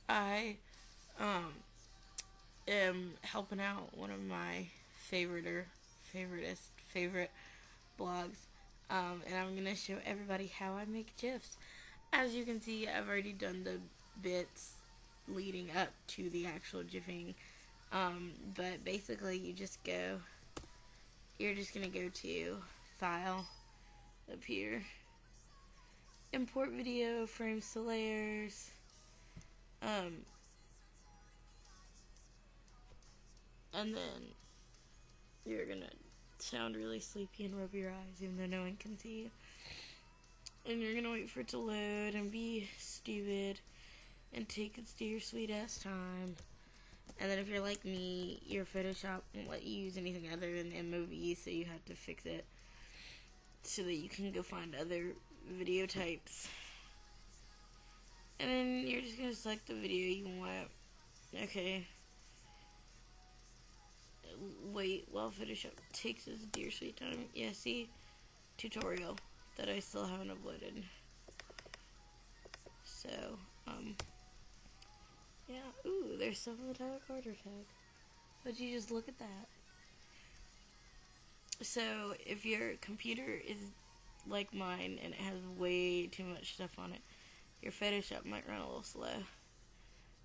I am helping out one of my favorite blogs, and I'm gonna show everybody how I make GIFs. As you can see, I've already done the bits leading up to the actual GIFing, but basically you're just gonna go to File, up here, Import Video, Frames to Layers, and then you're gonna sound really sleepy and rub your eyes even though no one can see you. And you're gonna wait for it to load and be stupid and take its dear sweet ass time. And then if you're like me, your Photoshop won't let you use anything other than MOV, so you have to fix it so that you can go find other video types. And then you're just gonna select the video you want. Okay. Wait while Photoshop takes its dear sweet time. Yeah, see? Tutorial that I still haven't uploaded. So, yeah. Ooh, there's some of the Tyler Carter tag. But you just look at that. So, if your computer is like mine and it has way too much stuff on it, your Photoshop might run a little slow.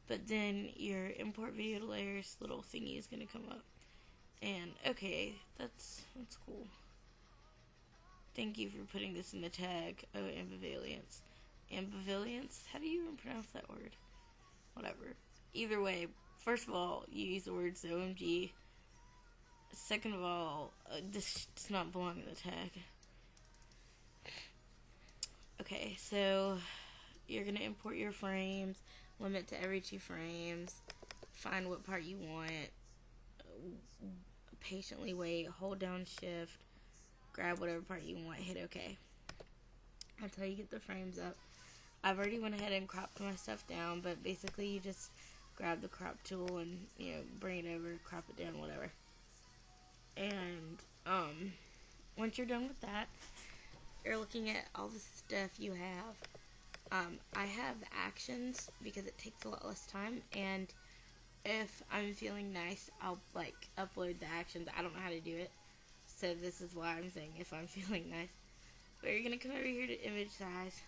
But then your import video to layers little thingy is gonna come up. And okay, that's cool. Thank you for putting this in the tag. Oh, ambivalence. Ambivalence? How do you even pronounce that word? Whatever. Either way, first of all, you use the words OMG. Second of all, this does not belong in the tag. Okay, so you're going to import your frames, limit to every 2 frames, find what part you want, patiently wait, hold down shift, grab whatever part you want, hit OK. Until you get the frames up. I've already went ahead and cropped my stuff down, but basically you just grab the crop tool and, bring it over, crop it down, whatever. And, once you're done with that, you're looking at all the stuff you have. I have actions because it takes a lot less time, and if I'm feeling nice, I'll, upload the actions. I don't know how to do it, so this is why I'm saying if I'm feeling nice. But you're going to come over here to image size.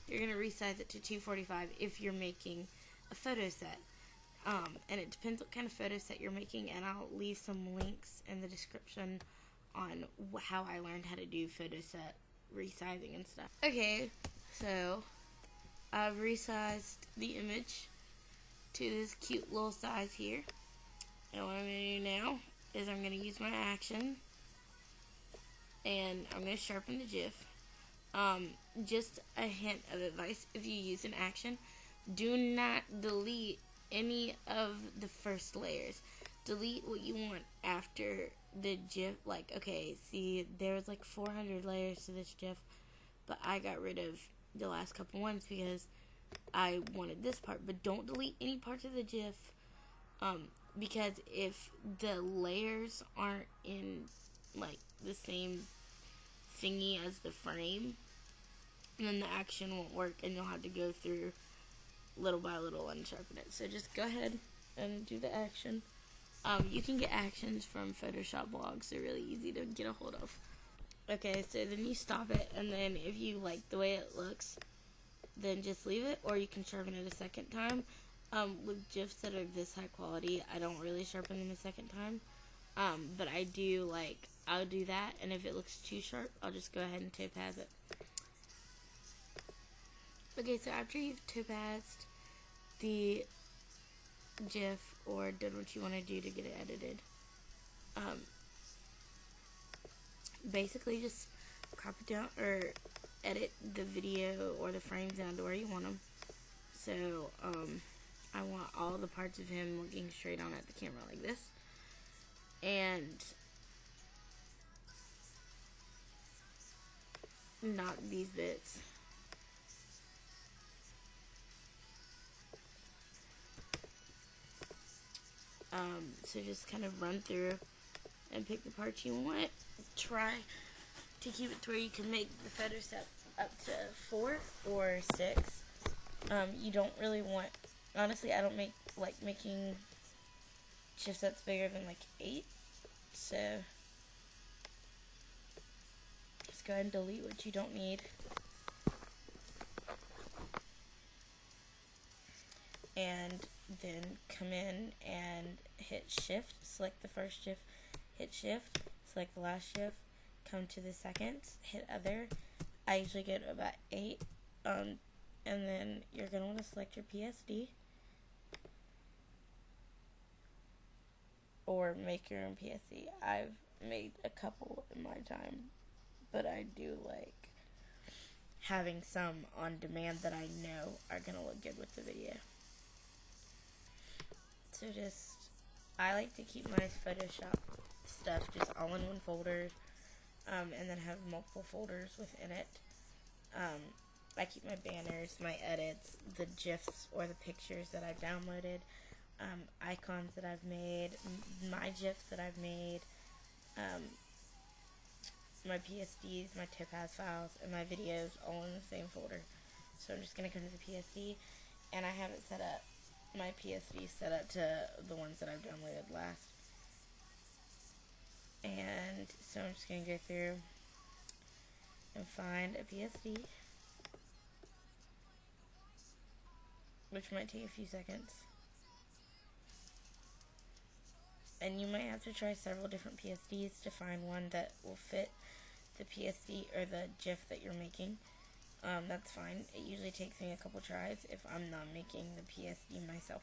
You're going to resize it to 245 if you're making a photo set. And it depends what kind of photo set you're making, and I'll leave some links in the description on how I learned how to do photo set resizing and stuff. Okay, so I've resized the image to this cute little size here. And what I'm going to do now is I'm going to use my action, and I'm going to sharpen the GIF. Just a hint of advice: if you use an action, do not delete any of the first layers. Delete what you want after the GIF. Okay, see, there was 400 layers to this GIF, but I got rid of the last couple ones because I wanted this part. But don't delete any parts of the GIF, because if the layers aren't in the same thingy as the frame, then the action won't work, and you'll have to go through little by little and sharpen it. So just go ahead and do the action. You can get actions from Photoshop blogs. They're really easy to get a hold of. Okay, so then you stop it, and then if you like the way it looks, then just leave it, or you can sharpen it a second time. With GIFs that are this high quality, I don't really sharpen them a second time. But I do, I'll do that, and if it looks too sharp, I'll just go ahead and topaz it. Okay, so after you've topazed the GIF or done what you want to do to get it edited, basically just crop it down or edit the video or the frames down to where you want them. So, I want all the parts of him looking straight on at the camera like this. And not these bits. So just kind of run through and pick the parts you want. Try to keep it to where you can make the photo set up to 4 or 6. You don't really want Honestly, I don't like making GIFs that's bigger than like 8, so just go ahead and delete what you don't need. And then come in and hit shift, select the first GIF, hit shift, select the last GIF, come to the second, hit other. I usually get about 8, and then you're going to want to select your PSD or make your own PSD. I've made a couple in my time, but I do like having some on demand that I know are going to look good with the video. So I like to keep my Photoshop stuff just all in one folder, and then have multiple folders within it. I keep my banners, my edits, the GIFs or the pictures that I've downloaded, icons that I've made, my GIFs that I've made, my PSDs, my Topaz files, and my videos all in the same folder. So I'm just going to come to the PSD, and I have it set up, my PSD set up to the ones that I've downloaded last. And so I'm just going to go through and find a PSD, which might take a few seconds. And you might have to try several different PSDs to find one that will fit the PSD or the GIF that you're making. That's fine. It usually takes me a couple tries if I'm not making the PSD myself.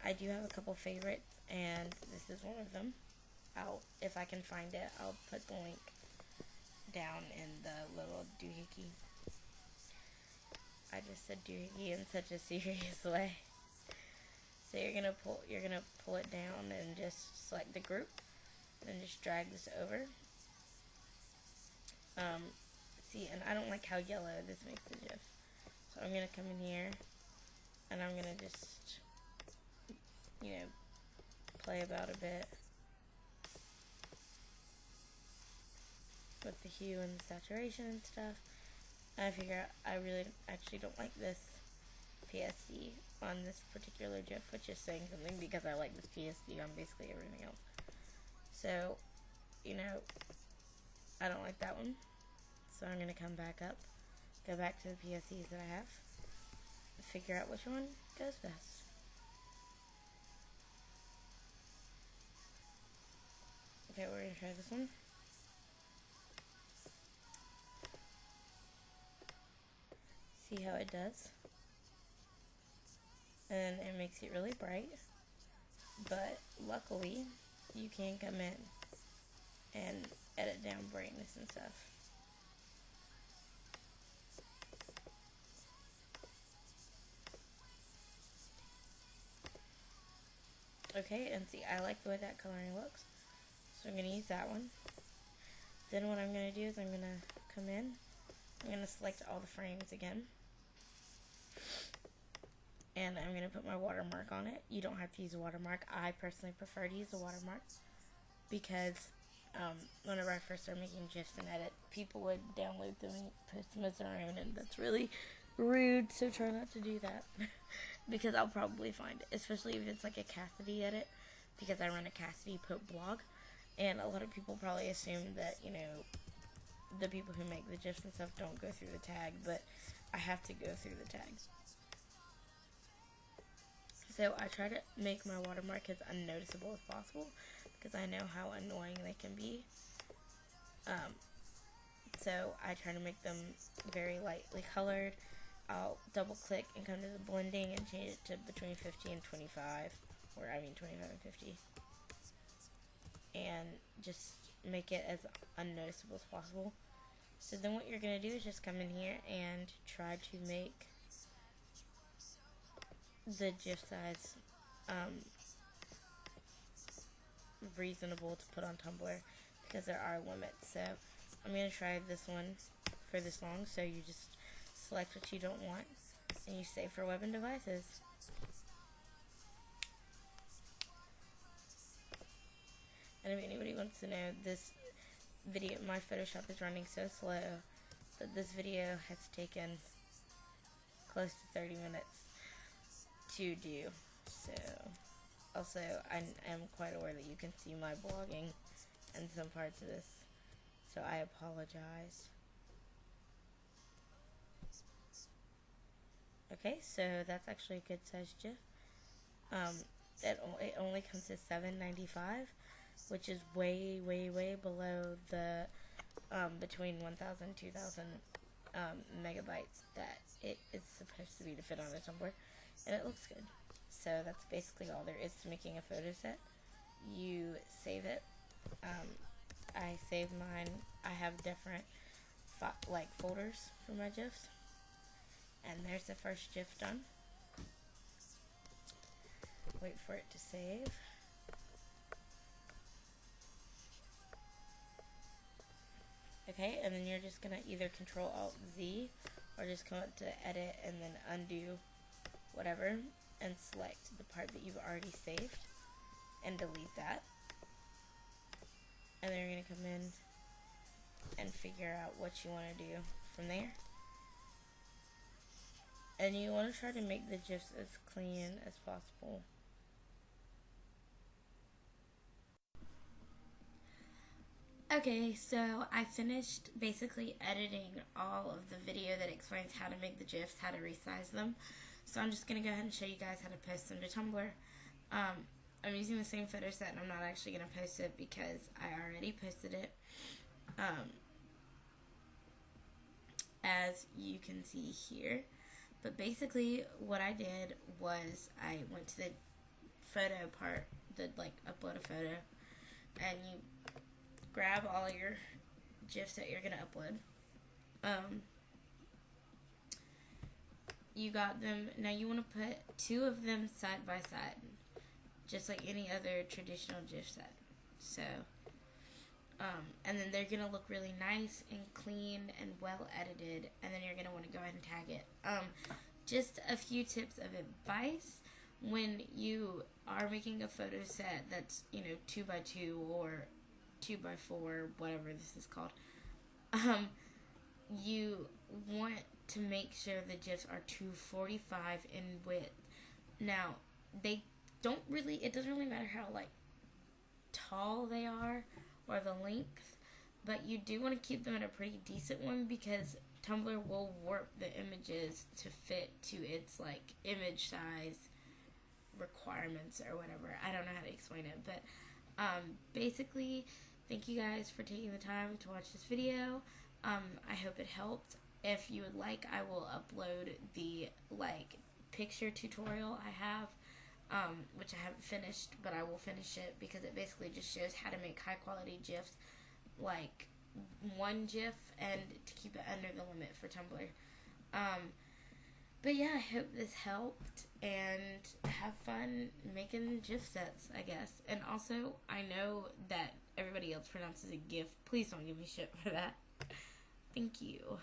I do have a couple favorites, and this is one of them. If I can find it, I'll put the link down in the little doohickey. I just said doohickey in such a serious way. So you're gonna pull it down and just select the group, and just drag this over. See, and I don't like how yellow this makes the GIF. So I'm gonna come in here, and I'm gonna just, play about a bit with the hue and the saturation and stuff. And I figure out I really actually don't like this PSD on this particular GIF, which is saying something because I like this PSD on basically everything else. So, I don't like that one. So I'm going to come back up, go back to the PSDs that I have, figure out which one goes best. Okay, we're going to try this one. See how it does. And it makes it really bright. But luckily, you can come in and edit down brightness and stuff. Okay, and see, I like the way that coloring looks, so I'm going to use that one. Then what I'm going to do is I'm going to come in, I'm going to select all the frames again, and I'm going to put my watermark on it. You don't have to use a watermark. I personally prefer to use a watermark because whenever I first started making GIFs and edit, people would download them and post them as their own, and that's really rude, so try not to do that. Because I'll probably find it, especially if it's like a Cassidy edit, because I run a Cassidy Pope blog, and a lot of people probably assume that, the people who make the GIFs and stuff don't go through the tag, but I have to go through the tags. So I try to make my watermark as unnoticeable as possible, because I know how annoying they can be. So I try to make them very lightly colored. I'll double click and come to the blending and change it to between 50 and 25, or 25 and 50, and just make it as unnoticeable as possible. So then what you're going to do is just come in here and try to make the GIF size reasonable to put on Tumblr, because there are limits. So I'm going to try this one for this long, so you just select what you don't want, and you save for web and devices. And if anybody wants to know, this video, my Photoshop is running so slow that this video has taken close to 30 minutes. to do. So, also, I am quite aware that you can see my blogging and some parts of this, so I apologize. Okay, so that's actually a good size GIF. It only comes to $7.95, which is way below the between 1,000 and 2,000 megabytes that it is supposed to be to fit on a Tumblr, and it looks good. So that's basically all there is to making a photo set. You save it. I save mine. I have different folders for my GIFs, and there's the first GIF done. Wait for it to save. Okay, and then you're just gonna either Control Alt Z or just come up to edit and then undo whatever and select the part that you've already saved and delete that. And then you're gonna come in and figure out what you want to do from there. And you want to try to make the GIFs as clean as possible. Okay, so I finished basically editing all of the video that explains how to make the GIFs, how to resize them. So I'm just going to go ahead and show you guys how to post them to Tumblr. I'm using the same photo set, and I'm not actually going to post it because I already posted it. As you can see here. But basically what I did was I went to the photo part, upload a photo, and you grab all your GIFs that you're going to upload. You got them. Now you want to put 2 of them side by side, just like any other traditional GIF set. So, and then they're going to look really nice and clean and well edited, and then you're going to want to go ahead and tag it. Just a few tips of advice when you are making a photo set that's, 2x2 or 2x4, whatever this is called. You want to make sure the GIFs are 245 in width. Now, it doesn't really matter how, tall they are or the length, but you do want to keep them at a pretty decent one because Tumblr will warp the images to fit to its, image size requirements or whatever. I don't know how to explain it, but, basically, thank you guys for taking the time to watch this video. I hope it helped. If you would like, I will upload the, picture tutorial I have, which I haven't finished, but I will finish it because it basically just shows how to make high quality GIFs, one GIF, and to keep it under the limit for Tumblr. But yeah, I hope this helped, and have fun making GIF sets, I guess. And also, I know that everybody else pronounces it GIF. Please don't give me shit for that. Thank you.